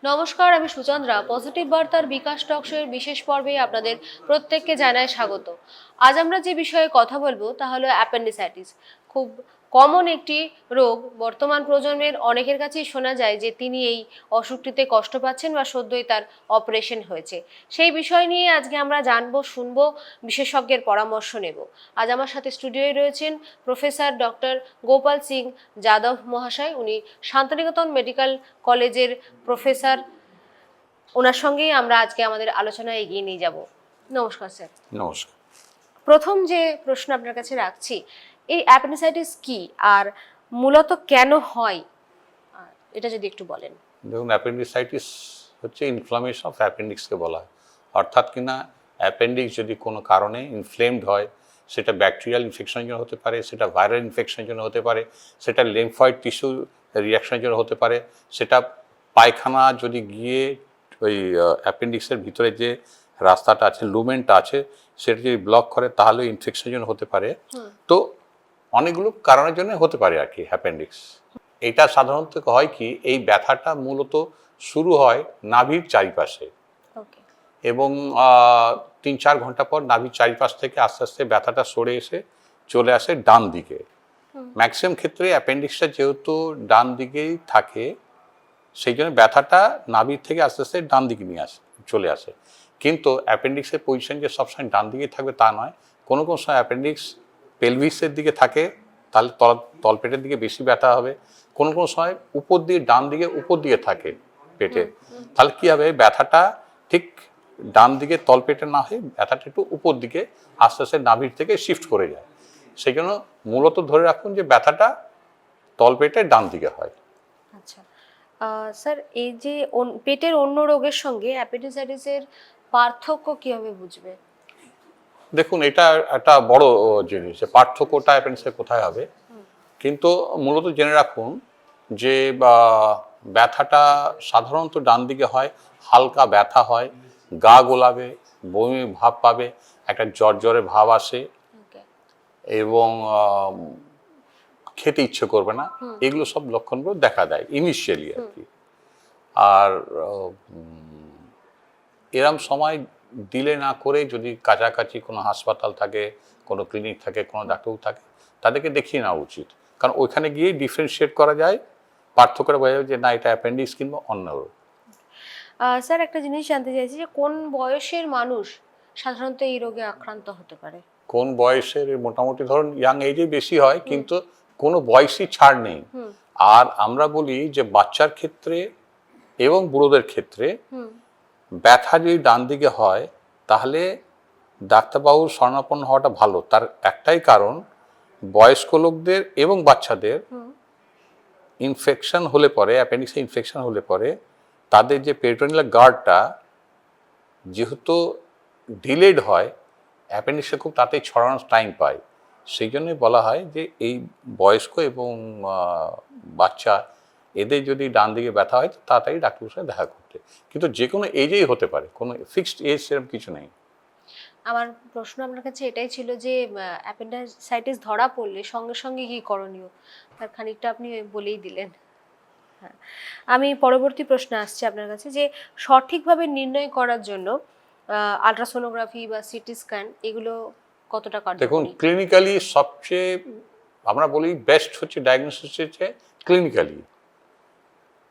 নমস্কার, আমি সুচন্দ্রা। পজিটিভ বার্তার বিকাশ টক শোয়ের বিশেষ পর্বে আপনাদের প্রত্যেককে জানাই স্বাগত। আজ আমরা যে বিষয়ে কথা বলবো তা হলো অ্যাপেন্ডিসাইটিস। খুব কমন একটি রোগ। বর্তমান প্রজন্মের অনেকের কাছেই শোনা যায় যে তিনি এই অসুখটিতে কষ্ট পাচ্ছেন বা সদ্যই তার অপারেশন হয়েছে। সেই বিষয় নিয়ে আজকে আমরা জানবো, শুনবো, বিশেষজ্ঞের পরামর্শ নেব। আজ আমার সাথে স্টুডিওয়ে রয়েছেন প্রফেসর ডক্টর গোপাল সিং যাদব মহাশয়। উনি শান্তিনিকেতন মেডিকেল কলেজের প্রফেসর। ওনার সঙ্গেই আমরা আজকে আমাদের আলোচনা এগিয়ে নিয়ে যাব। নমস্কার স্যার। নমস্কার। প্রথম যে প্রশ্ন আপনার কাছে রাখছি, এই অ্যাপেন্ডিসাইটিস কি আর মূলত কেন হয়, এটা যদি একটু বলেন। দেখুন, অ্যাপেন্ডিসাইটিস হচ্ছে ইনফ্লামেশন অফ অ্যাপেন্ডিক্সকে বলা হয়। অর্থাৎ কিনা অ্যাপেন্ডিক্স যদি কোনো কারণে ইনফ্লেমড হয়, সেটা ব্যাকটেরিয়াল ইনফেকশনের জন্য হতে পারে, সেটা ভাইরাল ইনফেকশনের জন্য হতে পারে, সেটা লিম্ফয়েড টিস্যু রিয়াকশনের জন্য হতে পারে, সেটা পায়খানা যদি গিয়ে ওই অ্যাপেন্ডিক্সের ভিতরে যে রাস্তাটা আছে, লুমেনটা আছে, সেটা যদি ব্লক করে তাহলে ইনফেকশনের জন্য হতে পারে। তো অনেকগুলো কারণের জন্য হতে পারে আর কি অ্যাপেন্ডিক্স। এটা সাধারণত হয় কি, এই ব্যথাটা মূলত শুরু হয় নাভির চারিপাশে এবং ৩-৪ ঘন্টা পর নাভির চারিপাশ থেকে আস্তে আস্তে ব্যথাটা সরে এসে চলে আসে ডান দিকে। ম্যাক্সিমাম ক্ষেত্রে অ্যাপেন্ডিক্সটা যেহেতু ডান দিকেই থাকে, সেই জন্য ব্যথাটা নাভির থেকে আস্তে আস্তে ডান দিকে নিয়ে চলে আসে। কিন্তু অ্যাপেন্ডিক্সের পজিশন যে সবসময় ডান দিকেই থাকবে তা নয়। কোনো কোনো সময় অ্যাপেন্ডিক্স পেলভিসের দিকে থাকে, তাহলে তলপেটের দিকে বেশি ব্যথা হবে। কোনো কোনো সময় উপর দিয়ে ডান দিকে উপর দিকে থাকে পেটে, তাহলে কী হবে, ব্যথাটা ঠিক ডান দিকে তলপেটে না হয়ে ব্যথাটা একটু উপর দিকে আস্তে আস্তে নাভির থেকে শিফট করে যায়। সেই জন্য মূলত ধরে রাখুন যে ব্যথাটা তলপেটে ডান দিকে হয়। আচ্ছা স্যার, এই যে পেটের অন্য রোগের সঙ্গে অ্যাপেন্ডিসাইটিসের পার্থক্য কিভাবে বুঝবে? দেখুন, এটা একটা বড় জিনিস, পার্থক্যটা অ্যাপেন্ডিক্সের কোথায় হবে। কিন্তু মূলত জেনে রাখুন যে ব্যথাটা সাধারণত ডান দিকে হয়, হালকা ব্যথা হয়, গা গোলাবে, বমি ভাব পাবে, একটা জ্বরে ভাব আসে এবং খেতে ইচ্ছে করবে না। এগুলো সব লক্ষণগুলো দেখা দেয় ইনিশিয়ালি আর কি। আর এরম সময় ডিলে না করে যদি কাছাকাছি কোনো হাসপাতাল থাকে, কোনো ক্লিনিক থাকে, কোনো ডাক্তারবাবু থাকে, তাদেরকে দেখিয়ে নেওয়া উচিত। কারণ ওইখানে গিয়েই ডিফারেন্সিয়েট করা যায়, পার্থক্যটা বোঝা যায় যে না, এটা অ্যাপেন্ডিক্স কিংবা অন্য রোগ। স্যার, একটা জিনিস জানতে চাইছি যে কোন বয়সের মানুষ সাধারণত এই রোগে আক্রান্ত হতে পারে? কোন বয়সের? মোটামুটি ধরুন ইয়াং এজে বেশি হয়, কিন্তু কোনো বয়সই ছাড় নেই। আর আমরা বলি যে বাচ্চার ক্ষেত্রে এবং বুড়োদের ক্ষেত্রে ব্যথা যদি ডান দিকে হয়, তাহলে ডাক্তারবাবুর শরণাপন্ন হওয়াটা ভালো। তার একটাই কারণ, বয়স্ক লোকদের এবং বাচ্চাদের ইনফেকশন হলে পরে, অ্যাপেন্ডিক্সে ইনফেকশন হলে পরে তাদের যে পেরিটোনিয়াল গার্ডটা যেহেতু ডিলেড হয়, অ্যাপেন্ডিক্সে খুব তাড়াতাড়ি ছড়ানোর টাইম পায়। সেই জন্যই বলা হয় যে এই বয়স্ক এবং বাচ্চা, এদের যদি ডান দিকে ব্যথা হয় তো তাড়াতাড়ি ডাক্তারের সাথে দেখা করতে। কিন্তু যে কোনো এজেই হতে পারে, কোনো ফিক্সড এজ সেরকম কিছু নেই। আমার প্রশ্ন আপনার কাছে এটাই ছিল যে অ্যাপেন্ডিসাইটিস ধরা পড়লে সঙ্গে সঙ্গে কি করণীয়, তার খানিকটা আপনি বলেই দিলেন। হ্যাঁ, আমি পরবর্তী প্রশ্ন আসছে আপনার কাছে যে সঠিকভাবে নির্ণয় করার জন্য আলট্রাসোনোগ্রাফি বা সিটি স্ক্যান এগুলো কতটা কার্যকরী? দেখুন, ক্লিনিক্যালি সবচেয়ে আমরা বলি বেস্ট হচ্ছে ডায়াগনোসিস হচ্ছে ক্লিনিক্যালি।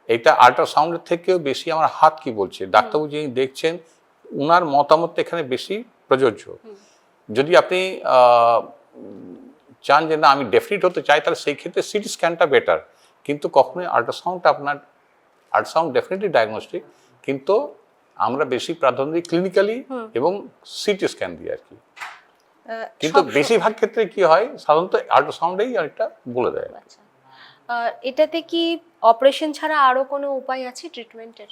এটা আল্ট্রাসাউন্ডের থেকেও বেশি আমার হাত কি বলছে, ডাক্তারবাবু যিনি দেখছেন ওনার মতামত এখানে বেশি প্রযোজ্য। যদি আপনি চান যে না আমি ডেফিনিট হতে চাই, তাহলে সেই ক্ষেত্রে সিটি স্ক্যানটা বেটার। কিন্তু কখনোই আল্ট্রাসাউন্ডটা আল্ট্রাসাউন্ড ডেফিনেটলি ডায়াগনস্টিক, কিন্তু আমরা বেশি প্রাধান্য দিই ক্লিনিক্যালি এবং সিটি স্ক্যান দিই আর কি। কিন্তু বেশিরভাগ ক্ষেত্রে কি হয়, সাধারণত আল্ট্রাসাউন্ডেই অনেকটা বলে দেয়। এটাতে কি অপারেশন ছাড়া আরো কোনো উপায় আছে ট্রিটমেন্টের?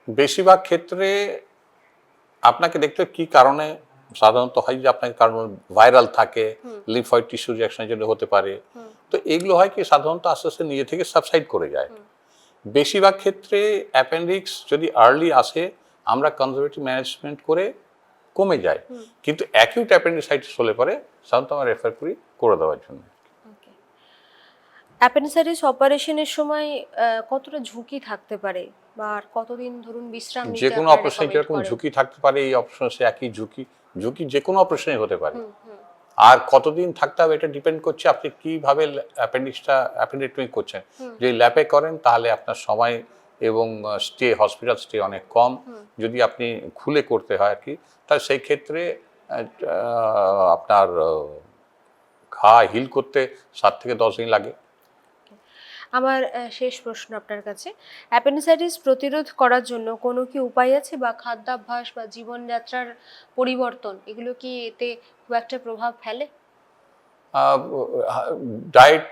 বেশিরভাগ ক্ষেত্রে আপনাকে দেখতে কি কারণে সাধারণত হয়, যে আপনার কারণ ভাইরাল থাকে, লিম্ফয়েড টিস্যু রিঅ্যাকশনের জন্য হতে পারে। তো এগুলো হয় কি সাধারণত আস্তে আস্তে নিজে থেকে সাবসাইড করে যায়। বেশিরভাগ ক্ষেত্রে অ্যাপেন্ডিক্স যদি আর্লি আসে, আমরা কনজারভেটিভ ম্যানেজমেন্ট করে কমে যায়। কিন্তু অ্যাকিউট অ্যাপেন্ডিসাইটিস হলে পরে সাধারণত আমরা রেফার করি করে দেওয়ার জন্য। অ্যাপেন্ডিসাইটিস অপারেশনের সময় কতটা ঝুঁকি থাকতে পারে, বা আর কতদিন ধরুন বিশ্রাম নিতে যে কোনো আপনারা অপারেশনে recommend যেরকম করেন? ঝুঁকি থাকতে পারে এই অপারেশনে সে একই ঝুঁকি ঝুঁকি যে কোনো অপারেশনে হতে পারে। হুম, হুম। আর কতদিন থাকতে হবে এটা ডিপেন্ড করছে আপনি কিভাবে অ্যাপেন্ডিক্টমি করছেন। হুম। যদি ল্যাপে করেন তাহলে আপনার সময় এবং হসপিটাল স্টে অনেক কম। হুম। যদি আপনি খুলে করতে হয় আর কি, তাহলে সেই ক্ষেত্রে আপনার ঘা হিল করতে 7 থেকে 10 দিন লাগে। আমার শেষ প্রশ্ন আপনার কাছে, অ্যাপেন্ডিসাইটিস প্রতিরোধ করার জন্য কোনো কি উপায় আছে বা খাদ্যাভ্যাস বা জীবনযাত্রার পরিবর্তন এগুলো কি এতে খুব একটা প্রভাব ফেলে? ডায়েট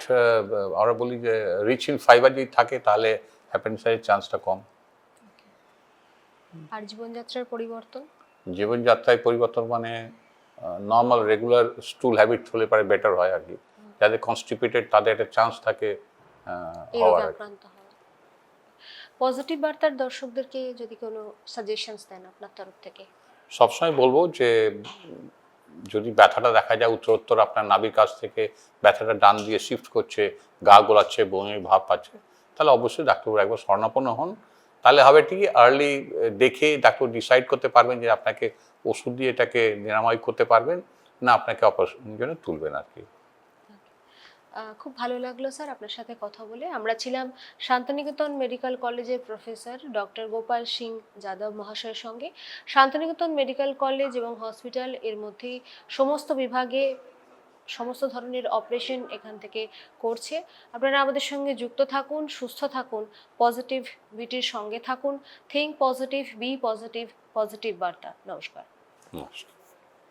আমরা বলি যে রিচ ইন ফাইবার যদি থাকে তাহলে অ্যাপেন্ডিসাইটিস চান্সটা কম। আর জীবনযাত্রার পরিবর্তন? জীবনযাত্রায় পরিবর্তন মানে নর্মাল রেগুলার স্টুল হ্যাবিট হলে পারে বেটার হয় আর কি। যাদের কনস্টিপেটেড তাদের একটা চান্স থাকে এই রোগে হওয়ার আর কি। আক্রান্ত হওয়া। পজিটিভ বার্তার দর্শকদেরকে যদি কোনো সাজেশনস দেন আপনার তরফ থেকে? সবসময় বলবো যে যদি ব্যথাটা দেখা যায় উত্তরোত্তর আপনার নাভির কাছ থেকে ব্যথাটা ডান দিয়ে শিফট করছে, গা গোলাচ্ছে, বমির ভাব পাচ্ছে, তাহলে অবশ্যই ডাক্তারবাবু একবার শরণাপন্ন হন। তাহলে হবে কি আর্লি দেখে ডাক্তার ডিসাইড করতে পারবেন যে আপনাকে ওষুধ দিয়ে এটাকে নিরাময় করতে পারবেন না আপনাকে অপারেশনের জন্য তুলবেন আর কি। খুব ভালো লাগলো স্যার আপনার সাথে কথা বলে। আমরা ছিলাম শান্তিনিকেতন মেডিকেল কলেজের প্রফেসর ডক্টর গোপাল সিং যাদব মহাশয়ের সঙ্গে। শান্তিনিকেতন মেডিকেল কলেজ এবং হসপিটাল এর মধ্যেই সমস্ত বিভাগে সমস্ত ধরনের অপারেশন এখান থেকে করছে। আপনারা আমাদের সঙ্গে যুক্ত থাকুন, সুস্থ থাকুন, পজিটিভিটির সঙ্গে থাকুন। Think positive, be positive, positive বার্তা। নমস্কার। নমস্কার।